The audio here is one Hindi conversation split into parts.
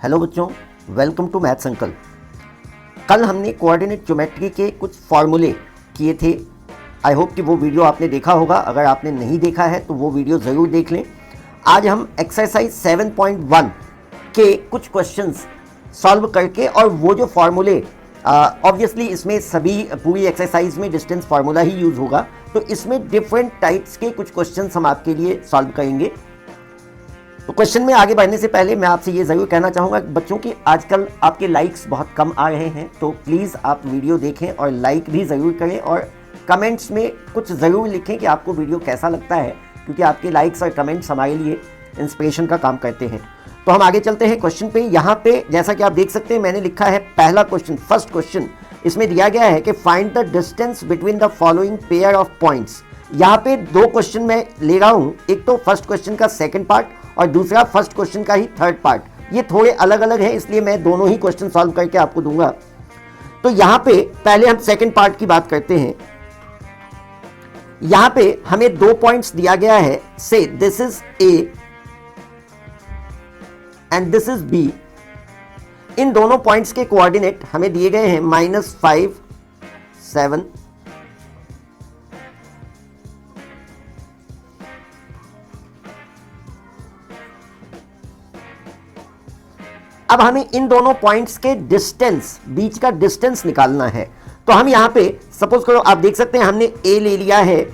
हेलो बच्चों, वेलकम टू मैथ्स अंकल। कल हमने कोऑर्डिनेट ज्योमेट्री के कुछ फॉर्मूले किए थे। आई होप कि वो वीडियो आपने देखा होगा। अगर आपने नहीं देखा है तो वो वीडियो ज़रूर देख लें। आज हम एक्सरसाइज 7.1 के कुछ क्वेश्चंस सॉल्व करके और वो जो फॉर्मूले ऑब्वियसली इसमें सभी पूरी एक्सरसाइज में डिस्टेंस फार्मूला ही यूज़ होगा, तो इसमें डिफरेंट टाइप्स के कुछ क्वेश्चंस हम आपके लिए सॉल्व करेंगे। तो क्वेश्चन में आगे बढ़ने से पहले मैं आपसे ये ज़रूर कहना चाहूँगा बच्चों कि आजकल आपके लाइक्स बहुत कम आ रहे हैं, तो प्लीज़ आप वीडियो देखें और लाइक भी ज़रूर करें और कमेंट्स में कुछ ज़रूर लिखें कि आपको वीडियो कैसा लगता है, क्योंकि आपके लाइक्स और कमेंट्स हमारे लिए इंस्पिरेशन का काम करते हैं। तो हम आगे चलते हैं क्वेश्चन पे। यहाँ पे जैसा कि आप देख सकते हैं मैंने लिखा है पहला क्वेश्चन, फर्स्ट क्वेश्चन। इसमें दिया गया है कि find the distance between the following pair of points. यहाँ पे दो क्वेश्चन मैं ले रहा हूँ, एक तो फर्स्ट क्वेश्चन का सेकंड पार्ट और दूसरा फर्स्ट क्वेश्चन का ही थर्ड पार्ट। ये थोड़े अलग अलग हैं, इसलिए मैं दोनों ही क्वेश्चन सॉल्व करके आपको दूंगा। तो यहाँ पे पहले हम सेकंड पार्ट की बात करते हैं। यहाँ पे हमें दो पॉइंट्स दिया गया है, से this is A and this is B. इन दोनों पॉइंट्स के कोऑर्डिनेट हमें दिए गए हैं -5, 7। अब हमें इन दोनों पॉइंट्स के डिस्टेंस, बीच का डिस्टेंस निकालना है। तो हम यहां पे सपोज करो, आप देख सकते हैं हमने ए ले लिया है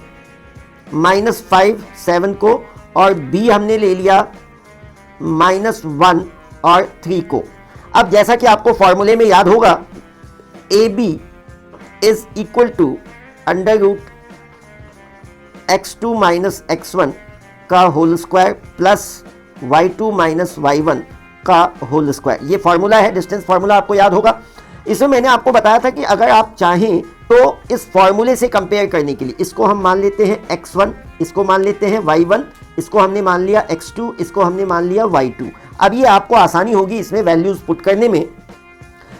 -5, 7 को, और बी हमने ले लिया -1 और 3 को। अब जैसा कि आपको फॉर्मूले में याद होगा, A B is equal to √x2 - x1 का whole square plus y2 - y1 का होल स्क्वायर। ये फॉर्मूला है, डिस्टेंस फॉर्मूला आपको याद होगा। इसमें मैंने आपको बताया था कि अगर आप चाहें तो इस फॉर्मूले से कंपेयर करने के लिए इसको हम मान लेते हैं x1, इसको मान लेते हैं y1, इसको हमने मान लिया x2, इसको हमने मान लिया y2। अब ये आपको आसानी होगी इसमें वैल्यूज पुट करने में।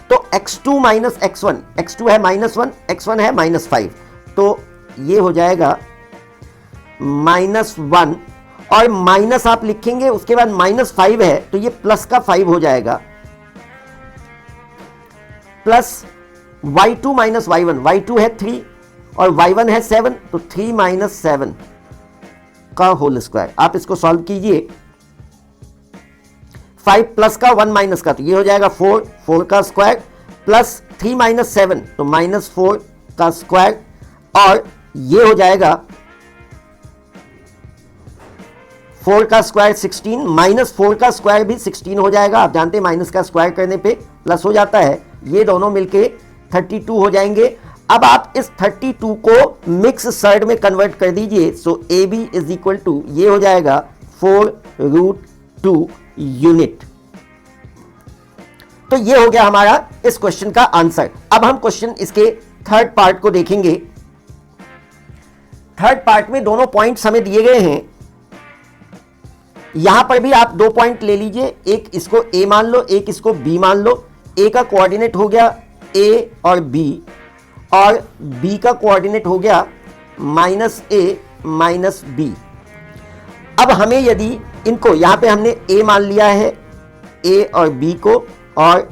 तो x2 - x1, x2 है -1, x1 है -5, तो ये हो जाएगा -1 और माइनस आप लिखेंगे, उसके बाद -5 है तो ये प्लस का 5 हो जाएगा, प्लस y2 - y1, y2 है 3 और y1 है 7, तो 3 - 7 का होल स्क्वायर। आप इसको सॉल्व कीजिए, 5 प्लस का 1 माइनस का, तो ये हो जाएगा 4, 4 का स्क्वायर प्लस 3 - 7 तो -4 का स्क्वायर, और ये हो जाएगा 4 का स्क्वायर 16, -4 का स्क्वायर भी 16 हो जाएगा। आप जानते हैं माइनस का स्क्वायर करने पे प्लस हो जाता है। ये दोनों मिलके 32 हो जाएंगे। अब आप इस 32 को मिक्स सर्ड में कन्वर्ट कर दीजिए। So A B is equal to, ये हो जाएगा 4√2 यूनिट। तो ये हो गया हमारा इस क्वेश्चन का आंसर। अब हम क्वेश्चन इसके थर्ड पार्ट को देखेंगे। थर्ड पार्ट में दोनों पॉइंट्स हमें दिए गए हैं। यहां पर भी आप दो पॉइंट ले लीजिए, एक इसको ए मान लो, एक इसको बी मान लो। ए का कोऑर्डिनेट हो गया ए और बी, और बी का कोऑर्डिनेट हो गया -a - b। अब हमें यदि इनको, यहां पे हमने ए मान लिया है ए और बी को, और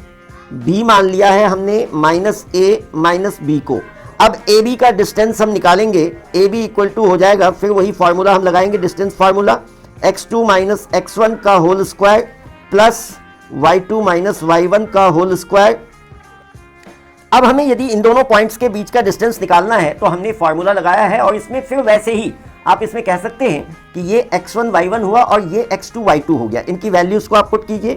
बी मान लिया है हमने -a - b को। अब ए बी का डिस्टेंस हम निकालेंगे, ए बी इक्वल टू हो जाएगा, फिर वही फॉर्मूला हम लगाएंगे, डिस्टेंस फॉर्मूला, x2 - x1 का whole square plus y2 - y1 का होल स्क्वायर। अब हमें यदि इन दोनों पॉइंट्स के बीच का डिस्टेंस निकालना है तो हमने फॉर्मूला लगाया है, और इसमें फिर वैसे ही आप इसमें कह सकते हैं कि ये x1 y1 हुआ और ये x2 y2 हो गया। इनकी वैल्यूज को आप पुट कीजिए।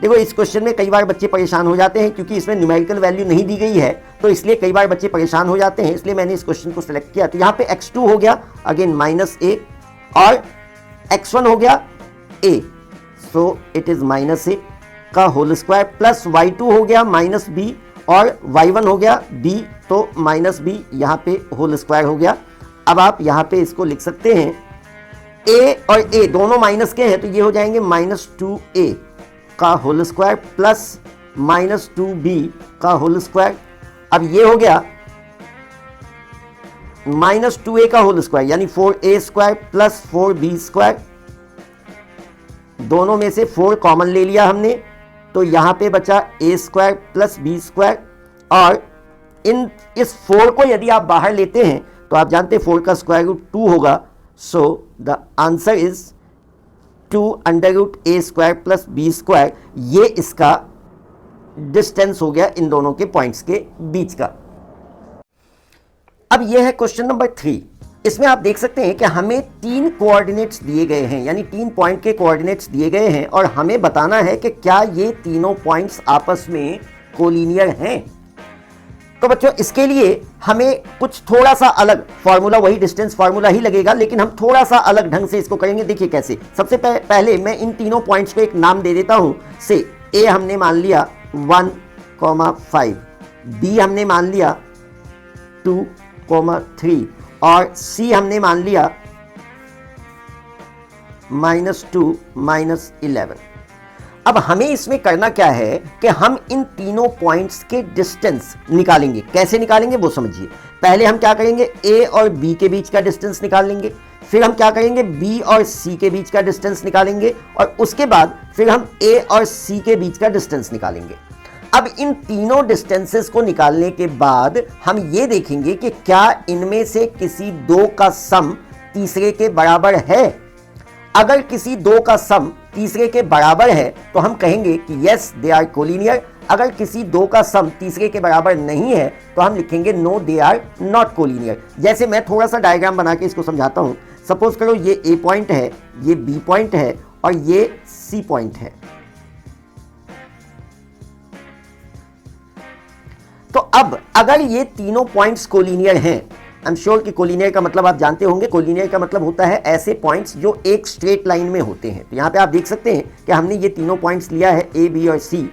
देखो, इस क्वेश्चन में कई बार बच्चे परेशान हो जाते हैं क्योंकि इसमें न्यूमेरिकल वैल्यू नहीं दी गई है, तो इसलिए कई बार बच्चे परेशान हो जाते हैं, इसलिए मैंने इस क्वेश्चन को सिलेक्ट किया। तो यहाँ पे x2 हो गया अगेन -a, और x1 हो गया a, so it is -a का होल स्क्वायर, प्लस y2 हो गया -b, और y1 हो गया b, तो -b यहाँ पे होल स्क्वायर हो गया। अब आप यहाँ पे इसको लिख सकते हैं, a और a दोनों माइनस के हैं, तो ये हो जाएंगे -2a का होल स्क्वायर प्लस -2b का होल स्क्वायर। अब ये हो गया -2a का होल स्क्वायर, यानी 4a square plus 4b square. दोनों में से 4 कॉमन ले लिया हमने, तो यहाँ पे बचा ए स्क्वायर प्लस बी स्क्वायर, और इस 4 को यदि आप बाहर लेते हैं तो आप जानते हैं 4 का स्क्वायर रूट 2 होगा। So the answer is 2 under root A square plus B square. ये इसका डिस्टेंस हो गया इन दोनों के पॉइंट्स के बीच का। अब ये है क्वेश्चन नंबर 3। इसमें आप देख सकते हैं कि हमें 3 कोऑर्डिनेट्स दिए गए हैं, यानी 3 पॉइंट के कोऑर्डिनेट्स दिए गए हैं, और हमें बताना है कि क्या ये तीनों पॉइंट्स आपस में कोलिनियर हैं। तो बच्चों इसके लिए हमें कुछ थोड़ा सा अलग फॉर्मूला, वही डिस्टेंस फॉर्मूला ही लगेगा, लेकिन हम थोड़ा सा अलग ढंग से इसको करेंगे। देखिए कैसे। सबसे पहले मैं इन तीनों पॉइंट्स को एक नाम दे देता हूं। से ए हमने मान लिया 1,5, बी हमने मान लिया 2,3 और सी हमने मान लिया -2 -11। अब हमें इसमें करना क्या है कि हम इन तीनों पॉइंट्स के डिस्टेंस निकालेंगे। कैसे निकालेंगे वो समझिए। पहले हम क्या करेंगे, ए और बी के बीच का डिस्टेंस निकाल लेंगे, फिर हम क्या करेंगे, बी और सी के बीच का डिस्टेंस निकालेंगे, और उसके बाद फिर हम ए और सी के बीच का डिस्टेंस निकालेंगे। अब इन तीनों डिस्टेंसेस को निकालने के बाद हम ये देखेंगे कि क्या इनमें से किसी दो का सम तीसरे के बराबर है। अगर किसी दो का सम तीसरे के बराबर है तो हम कहेंगे कि यस दे आर कोलिनियर। अगर किसी दो का सम तीसरे के बराबर नहीं है तो हम लिखेंगे no they are not collinear. जैसे मैं थोड़ा सा डायग्राम बना के इसको समझाता हूं। सपोज करो ये ए पॉइंट है, ये बी पॉइंट है और ये सी पॉइंट है। तो अब अगर ये तीनों पॉइंट्स कोलिनियर हैं, आई एम श्योर कि कोलिनियर का मतलब आप जानते होंगे। कोलिनियर का मतलब होता है ऐसे पॉइंट्स जो एक स्ट्रेट लाइन में होते हैं। तो यहाँ पे आप देख सकते हैं कि हमने ये तीनों पॉइंट्स लिया है, ए बी और सी।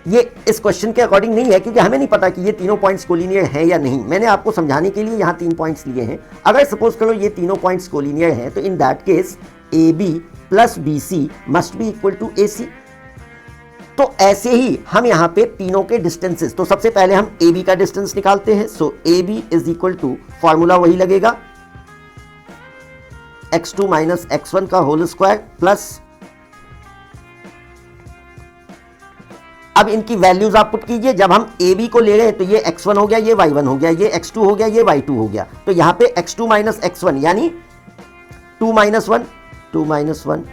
ये इस क्वेश्चन के अकॉर्डिंग नहीं है क्योंकि हमें नहीं पता कि ये तीनों पॉइंट्स कोलिनियर हैं या नहीं। मैंने आपको समझाने के लिए यहाँ 3 पॉइंट्स लिए हैं। अगर सपोज करो ये तीनों पॉइंट्स कोलिनियर हैं तो in that case A B plus B C must be equal to A C. तो ऐसे ही हम यहाँ पे तीनों के डिस्टेंसेस, तो सबसे पहले हम ए बी का डिस्टेंस निकालते हैं। So A B is equal to, formula वही लगेगा, x2 माइनस x1 का होल स्क्वायर प्लस, अब इनकी वैल्यूज आप पुट कीजिए। जब हम ए बी को ले रहे हैं तो ये x1 हो गया, ये y1 हो गया, ये x2 हो गया, ये y2 हो गया। तो यहाँ पे x2 माइनस x1 यानी 2 minus 1, 2 minus 1,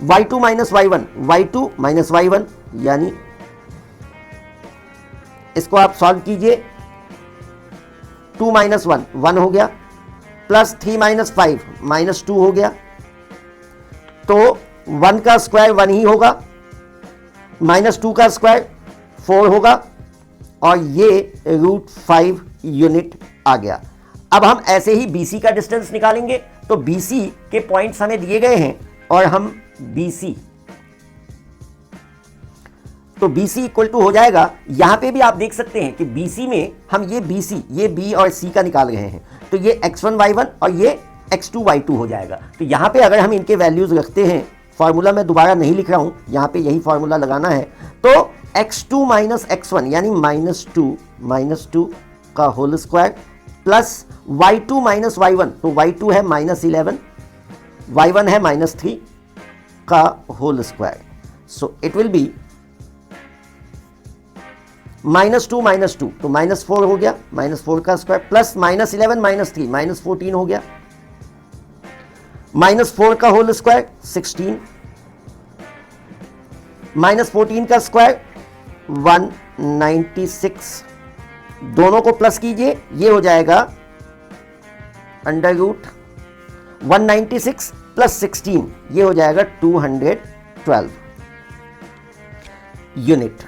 y2 minus y1, y2 minus y1 यानी, इसको आप सॉल्व कीजिए। 2 माइनस 1, 1 हो गया, प्लस 3 माइनस 5 माइनस 2 हो गया। तो 1 का स्क्वायर 1 ही होगा, माइनस 2 का स्क्वायर 4 होगा, और ये √5 यूनिट आ गया। अब हम ऐसे ही BC का डिस्टेंस निकालेंगे। तो BC के पॉइंट्स हमें दिए गए हैं और हम BC, तो BC इक्वल टू हो जाएगा, यहां पे भी आप देख सकते हैं कि BC में हम ये BC, ये B और C का निकाल रहे हैं। तो ये x1 y1 और ये x2 y2 हो जाएगा। तो यहां पे अगर हम इनके वैल्यूज रखते हैं, फॉर्मूला मैं दोबारा नहीं लिख रहा हूं, यहां पे यही फॉर्मूला लगाना है। तो x2 माइनस x1 यानी -2 का whole square plus y2 minus y1, तो y2 है -11, y1 है -3 का whole square. So it will be -2 -2, तो -4 हो गया, -4 का स्क्वायर प्लस -11 -3 -14 हो गया, -4 का होल स्क्वायर 16, -14 का स्क्वायर 196। दोनों को प्लस कीजिए, ये हो जाएगा अंडर रूट 196 प्लस 16, ये हो जाएगा 212 यूनिट।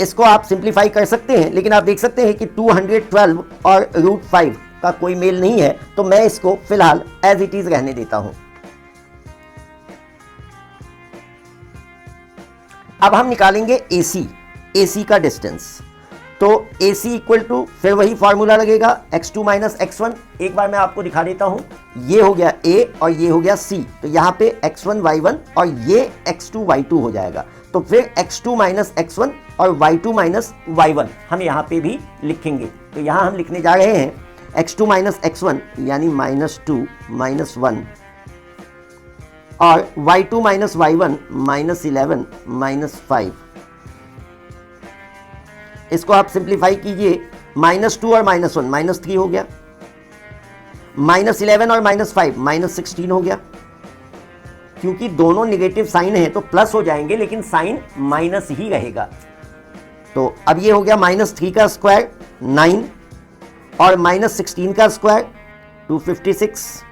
इसको आप सिंप्लीफाई कर सकते हैं, लेकिन आप देख सकते हैं कि 212 और √5 का कोई मेल नहीं है, तो मैं इसको फिलहाल एज इट इज रहने देता हूं। अब हम निकालेंगे AC का डिस्टेंस। तो AC इक्वल टू, फिर वही फॉर्मूला लगेगा, x2 माइनस x1। एक बार मैं आपको दिखा देता हूं, ये हो गया A और ये हो गया C। तो यहां पे x1 y1 और ये x2 y2 हो जाएगा। तो फिर x2 माइनस x1 और y2 माइनस y1 हम यहां पे भी लिखेंगे। तो यहां हम लिखने जा रहे हैं x2 माइनस x1 यानी -2 -1 और y2 minus y1 minus 11 minus 5, इसको आप सिंप्लीफाई कीजिए, -2 और -1 -3 हो गया, -11 और -5 -16 हो गया। क्योंकि दोनों नेगेटिव साइन है तो प्लस हो जाएंगे, लेकिन साइन माइनस ही रहेगा। तो अब ये हो गया -3 का स्क्वायर 9 और -16 का स्क्वायर 256,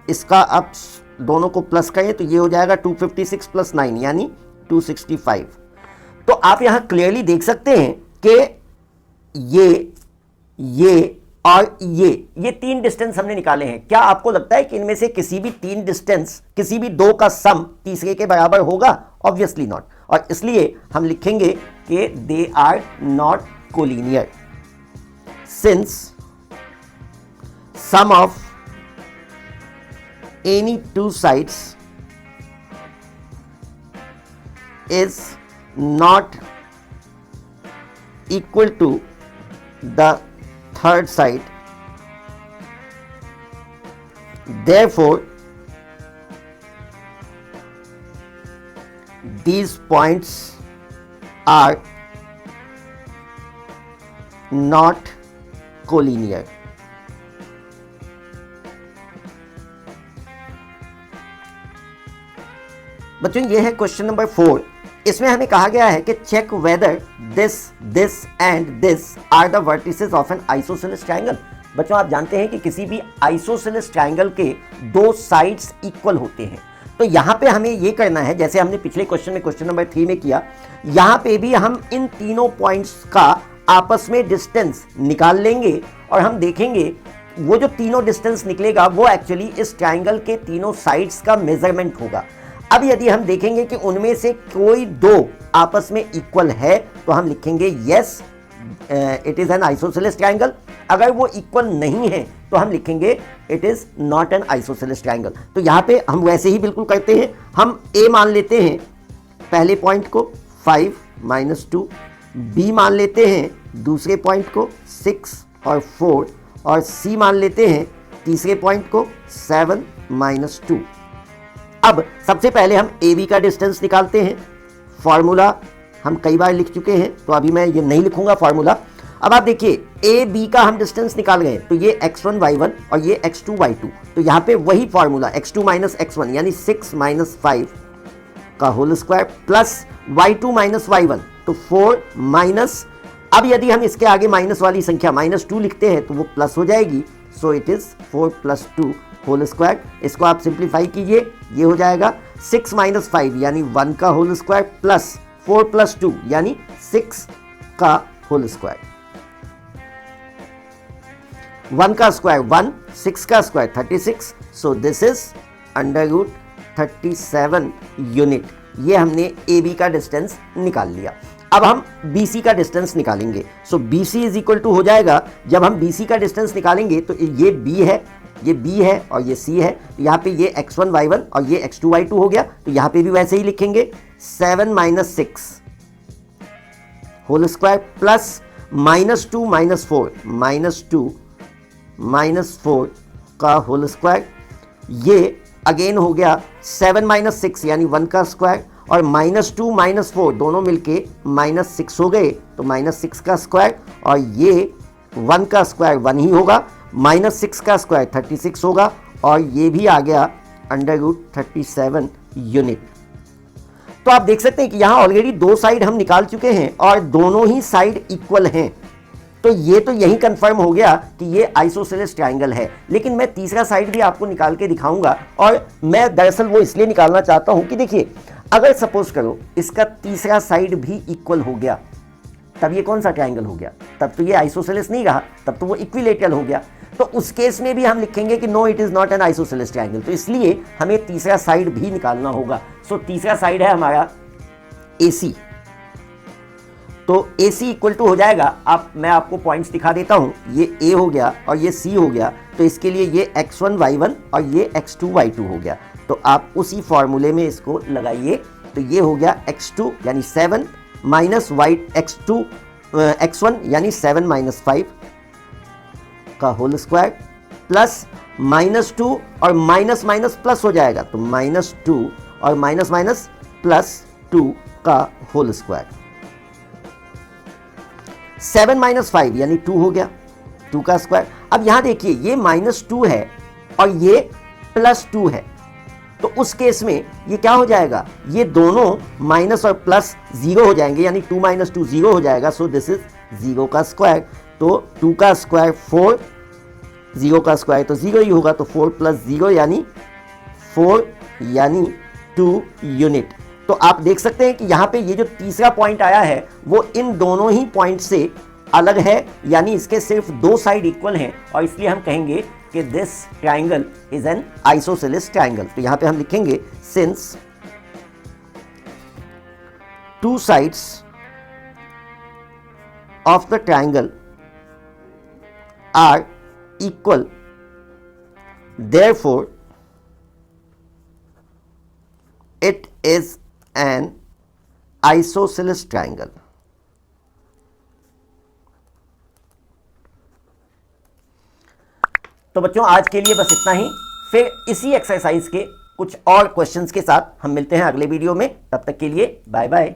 इसका आप दोनों को प्लस करें तो ये हो जाएगा 256 + 9 यानी 265। तो आप यहां क्लियरली देख सकते हैं कि ये और ये तीन डिस्टेंस हमने निकाले हैं। क्या आपको लगता है कि इनमें से किसी भी तीन डिस्टेंस, किसी भी दो का सम तीसरे के बराबर होगा? Obviously not. और इसलिए हम लिखेंगे कि they are not collinear since sum of any two sides is not equal to the third side, therefore these points are not collinear. बच्चों ये है क्वेश्चन नंबर 4। इसमें हमें कहा गया है कि check whether this and this are the vertices of an isosceles triangle. बच्चों आप जानते हैं कि किसी भी आइसोसेलेस ट्रायंगल के दो साइड्स इक्वल होते हैं। तो यहां पे हमें ये करना है, जैसे हमने पिछले क्वेश्चन में क्वेश्चन नंबर 3 में किया, यहां पे भी हम इन तीनों पॉइंट्स का आपस में डिस्टेंस निकाल लेंगे और हम देखेंगे वो जो तीनों डिस्टेंस निकलेगा वो एक्चुअली इस ट्रायंगल के तीनों साइड्स का मेजरमेंट होगा। अब यदि हम देखेंगे कि उनमें से कोई दो आपस में इक्वल है तो हम लिखेंगे yes it is an isosceles triangle. अगर वो इक्वल नहीं है तो हम लिखेंगे it is not an isosceles triangle. तो यहां पे हम वैसे ही बिल्कुल करते हैं, हम ए मान लेते हैं पहले पॉइंट को 5 - 2, बी मान लेते हैं दूसरे पॉइंट को 6 और 4, और सी मान लेते हैं तीसरे पॉइंट को 7 - 2। अब सबसे पहले हम ए बी का डिस्टेंस निकालते हैं। फॉर्मूला हम कई बार लिख चुके हैं तो अभी मैं ये नहीं लिखूंगा फॉर्मूला। अब आप देखिए ए बी का हम डिस्टेंस निकाल गए तो ये x1 y1 और ये x2 y2, तो यहाँ पे वही फॉर्मूला x2 - x1 यानी 6 - 5 का whole square plus y2 - y1 तो 4 माइनस, अब यदि हम इसके आगे माइनस वाली संख्या -2 लिखते हैं तो वो प्लस हो जाएगी। So it is 4 + 2 whole square. इसको आप सिंप्लीफाई कीजिए, ये हो जाएगा 6 - 5 यानी 1 का होल स्क्वायर प्लस 4 + 2 यानी 6 का होल स्क्वायर। 1 का स्क्वायर 1, 6 का square 36, so this is √37 unit. ये हमने ए बी का डिस्टेंस निकाल लिया। अब हम BC का डिस्टेंस निकालेंगे। सो BC इज इक्वल टू हो जाएगा, जब हम BC का डिस्टेंस निकालेंगे तो ये B है, ये B है और ये C है, तो यहाँ पे ये x1 y1 और ये x2 y2 हो गया। तो यहाँ पे भी वैसे ही लिखेंगे 7 - 6 होल स्क्वायर प्लस -2 - 4 -2 -4 का होल स्क्वायर। ये अगेन हो गया 7 - 6 यानी 1 का स्क्वायर और -2 - 4 दोनों मिलके -6 हो गए तो -6 का स्क्वायर, और ये 1 का स्क्वायर 1 ही होगा, -6 का स्क्वायर 36 होगा और ये भी आ गया √37 यूनिट। तो आप देख सकते हैं कि यहां ऑलरेडी दो साइड हम निकाल चुके हैं और दोनों ही साइड इक्वल हैं। तो ये तो यही कंफर्म हो गया कि ये आइसोसेलेस ट्रायंगल है। लेकिन मैं तीसरा साइड भी आपको निकाल के दिखाऊंगा, और मैं दरअसल वो इसलिए निकालना चाहता हूं कि देखिए अगर सपोज करो इसका तीसरा साइड भी इक्वल हो गया तब ये कौन सा ट्रायंगल हो गया? तब तो ये आइसोसेलेस नहीं रहा, तब तो वो इक्विलेटरल हो गया। तो उस केस में भी हम लिखेंगे कि no it is not an isosceles triangle. तो इसलिए हमें तीसरा साइड भी निकालना होगा। सो तीसरा साइड है हमारा AC। तो AC इक्वल टू हो जाएगा, मैं आपको पॉइंट्स दिखा देता हूं, ये A हो गया और ये C हो गया, तो इसके लिए ये x1 y1 और ये x2 y2 हो गया। तो आप उसी फॉर्मूले में इसको लगाइए। तो ये हो गया x2 यानी 7 माइनस x1 यानी 7 - 5 का होल स्क्वायर प्लस -2 और माइनस माइनस प्लस हो जाएगा, तो -2 और माइनस माइनस +2 का होल स्क्वायर। 7 - 5 यानी 2 हो गया, 2 का स्क्वायर। अब यहां देखिए ये -2 है और ये +2 है, तो उस केस में ये क्या हो जाएगा, ये दोनों माइनस और प्लस 0 हो जाएंगे, यानी 2 - 2 0 हो जाएगा। सो दिस इज 0 का स्क्वायर। तो 2 का स्क्वायर 4, 0 का स्क्वायर तो 0 ही होगा, तो 4 + 0 यानी 4 यानी 2 यूनिट। तो आप देख सकते हैं कि यहाँ पे ये जो तीसरा पॉइंट आया है वो इन दोनों ही पॉइंट से अलग है, यानी इसके सिर्फ 2 साइड इक्वल हैं, और इसलिए हम कहेंगे कि this triangle is an isosceles triangle. तो यहाँ पे हम लिखेंगे since 2 sides of the triangle are equal, therefore it is an isosceles triangle। तो बच्चों आज के लिए बस इतना ही, फिर इसी एक्सरसाइज के कुछ और क्वेश्चंस के साथ हम मिलते हैं अगले वीडियो में। तब तक के लिए बाय बाय।